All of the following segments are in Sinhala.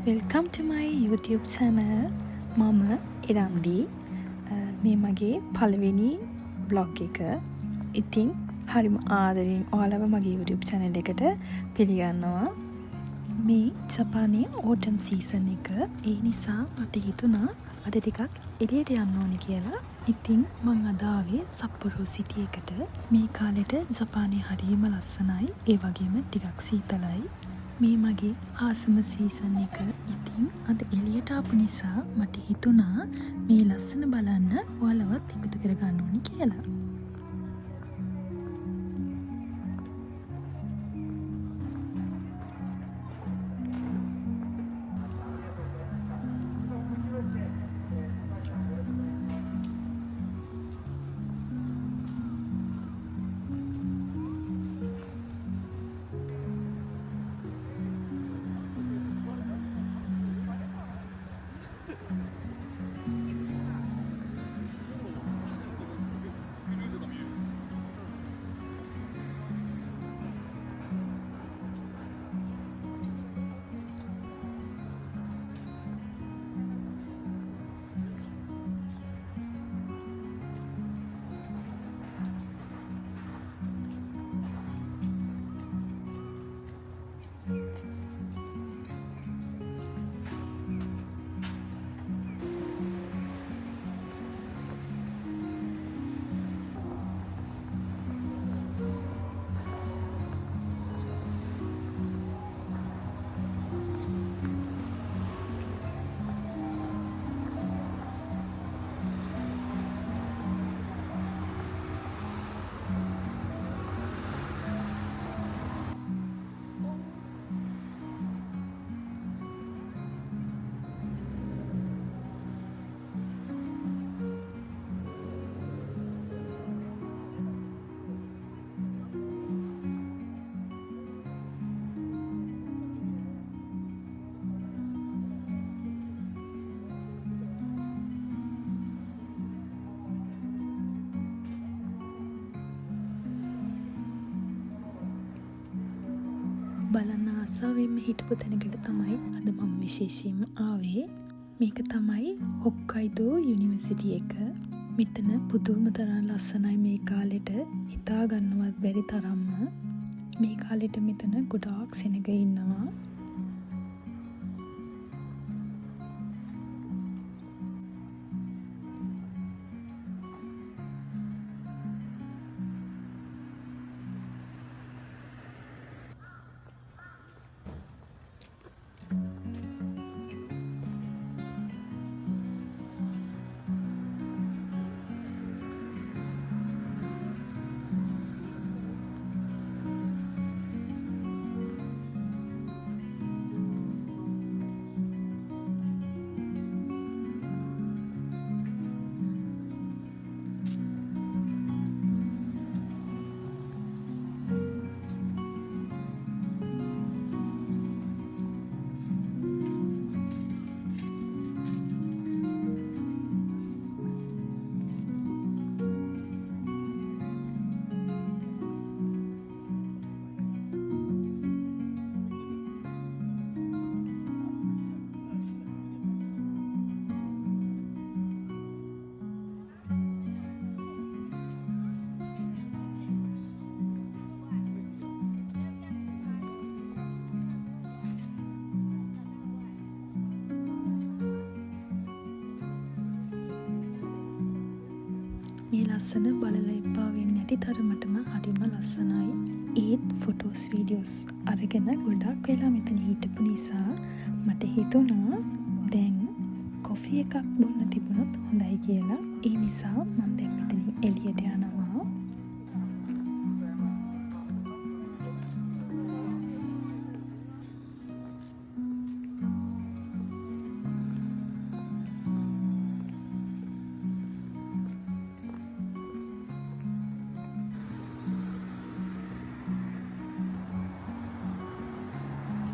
Welcome to my YouTube channel. මම ඉරන්දි මේ මගේ පළවෙනි vlog එක. ඉතින් හරිම ආදරෙන් ඔයාලව මගේ YouTube channel එකට පිළිගන්නවා. මේ ජපානයේ autumn season එක. ඒ නිසා මට හිතුණා අද ටිකක් එළියට යන්න ඕනේ කියලා. ඉතින් මං අද ආවේ සප්පොරෝ සිටි එකට. මේ කාලෙට ජපානයේ හරිම ලස්සනයි. ඒ වගේම ටිකක් සීතලයි. මේ මගේ ආසම සීසන් එක. ඉතින් අද එළියට ආපු නිසා මට හිතුණා මේ ලස්සන බලන්න ඔයාලවත් එකතු කරගන්න ඕනි කියලා. බලන්න ආසාවෙන්ම හිටපු තැනකට තමයි අද මම විශේෂයෙන්ම ආවේ. මේක තමයි හොක්කයිඩෝ යුනිවර්සිටි එක. මෙතන පුදුම තරම් ලස්සනයි. මේ කාලෙට හිතා ගන්නවත් බැරි තරම්ම මේ කාලෙට මෙතන ගොඩාක් සෙනග ඉන්නවා. මේ ලස්සන බලලා එපා වෙන්නේ නැති තරමටම හරිම ලස්සනයි. ඒත් ෆොටෝස් වීඩියෝස් අරගෙන ගොඩක් වෙලා මෙතන හිටපු නිසා මට හිතුණා දැන් කොෆි එකක් බොන්න තිබුණොත් හොඳයි කියලා. ඒ නිසා මම දැන් මෙතනින් එළියට යනවා.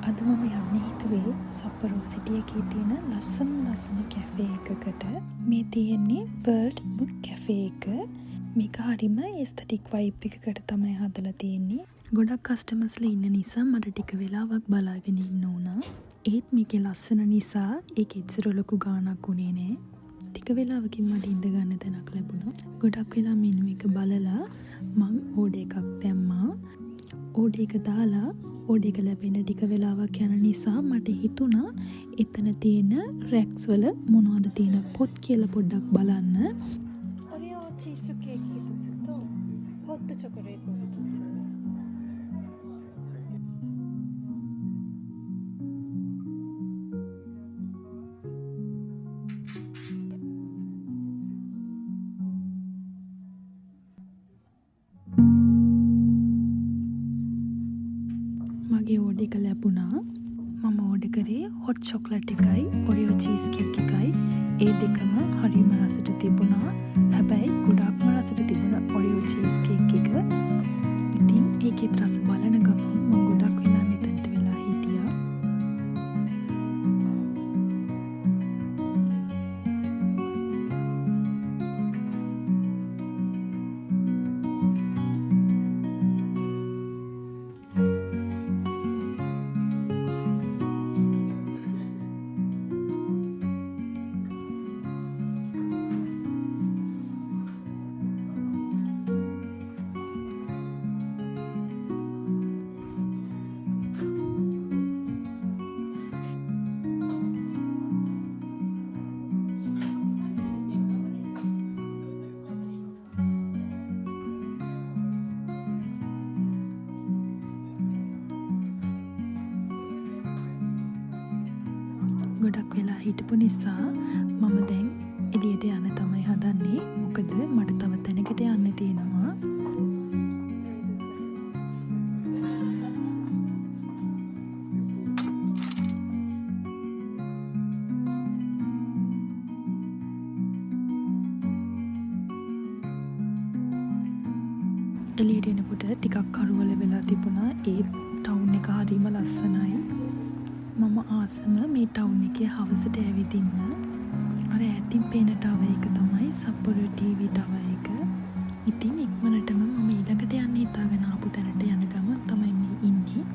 අද මම යන්න හිතුවේ සප්පරෝ සිටි එකේ තියෙන ලස්සන කැෆේ එකකට. මේ තියෙන්නේ වර්ල්ඩ් බුක් කැෆේ එක. මේක හරිම එස්තටික් වයිබ් එකකට තමයි හදලා තියෙන්නේ. ගොඩක් කස්ටමර්ස්ලා ඉන්න නිසා මට ටික වෙලාවක් බලාගෙන ඉන්න වුණා. ඒත් මේකේ ලස්සන නිසා ඒක එච්චර ලොකු ගාණක් උනේ නෑ. ටික වෙලාවකින් මට ඉඳ ගන්න තැනක් ලැබුණා. ගොඩක් වෙලා මෙනු එක බලලා මං ඕඩර් එකක් දැම්මා. ඕඩර් එක දාලා ඕඩර් එක ලැබෙන ටික වෙලාවක් යන නිසා මට හිතුණා එතන තියෙන රැක්ස් වල මොනවද තියෙන පොත් කියලා පොඩ්ඩක් බලන්න. ඔරියෝ චීස් කේක් හිතසු තෝ හොට් චොකලේට් හිතසු. මගේ ඕඩර් එක ලැබුණා. මම ඕඩර් කරේ හොට් චොකලට් එකයි ඔරියෝ චීස් කේක් එකයි. ඒ දෙකම හරිම රසට තිබුණා. හැබැයි ගොඩක්ම රසට තිබුණ ඔරියෝ චීස් කේක් එක. ඉතින් ඒකෙත් රස බලන ගමන් මම ගොඩක් වෙලා මෙතනට වෙලා හිටියා. ගොඩක් වෙලා හිටපු නිසා මම දැන් එළියට යන්න තමයි හදන්නේ. මොකද මට තව තැනකට යන්න තියෙනවා. එළියට එනකොට ටිකක් කරුවල වෙලා තිබුණා. ඒ ටවුන් එක හරිම ලස්සනයි. මම ආසම මේ ටවුන් එකේ හවසට ඇවිදින්න. අර ඈතින් පේන ටවර් එක තමයි සප්පොරෝ ටීවී ටවර් එක. ඉතින් ඉක්මනටම මම ඊළඟට යන්න හිතාගෙන ආපු තැනට යන ගමන් තමයි මේ ඉන්නේ.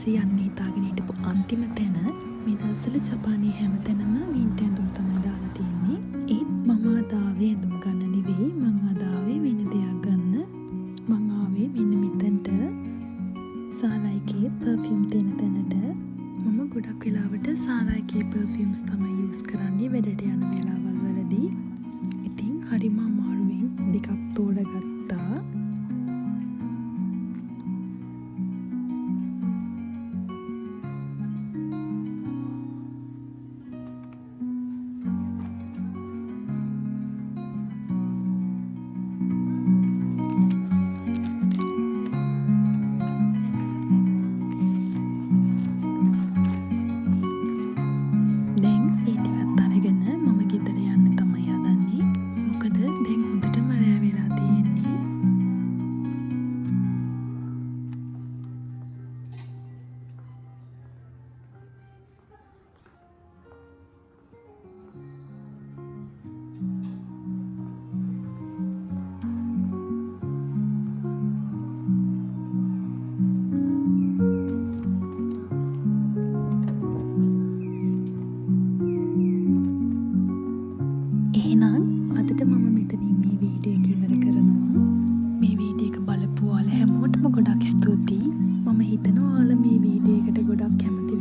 පස්සේ යන්න හිතාගෙන හිටපු අන්තිම තැන මේ දවස්වල ජපානයේ හැමතැනම වින්ටර් ඇඳුම් තමයි දාලා තියෙන්නේ. ඒත් මම අද ආවේ ඇඳුම් ගන්න නෙවෙයි. මං අද ආවේ වෙන දෙයක් ගන්න. මං ආවේ මෙන්න මෙතනට සාරායිකේ පර්ෆියුම් තියෙන තැනට. මම ගොඩක් වෙලාවට සාරායිකේ පර්ෆියුම්ස් තමයි යූස් කරන්නේ වැඩට යන වෙලාවල් වලදී. ඉතින් හරිම අමාරුවෙන් දෙකක් තෝරගත්තා. එහෙනම් අදට මම මෙතනින් මේ වීඩියෝ එක ඉවර කරනවා. මේ වීඩියෝ එක බලපු ඔයාලා හැමෝටම ගොඩක් ස්තුතියි. මම හිතනවා ඔයාලා මේ වීඩියෝ එකට ගොඩක් කැමති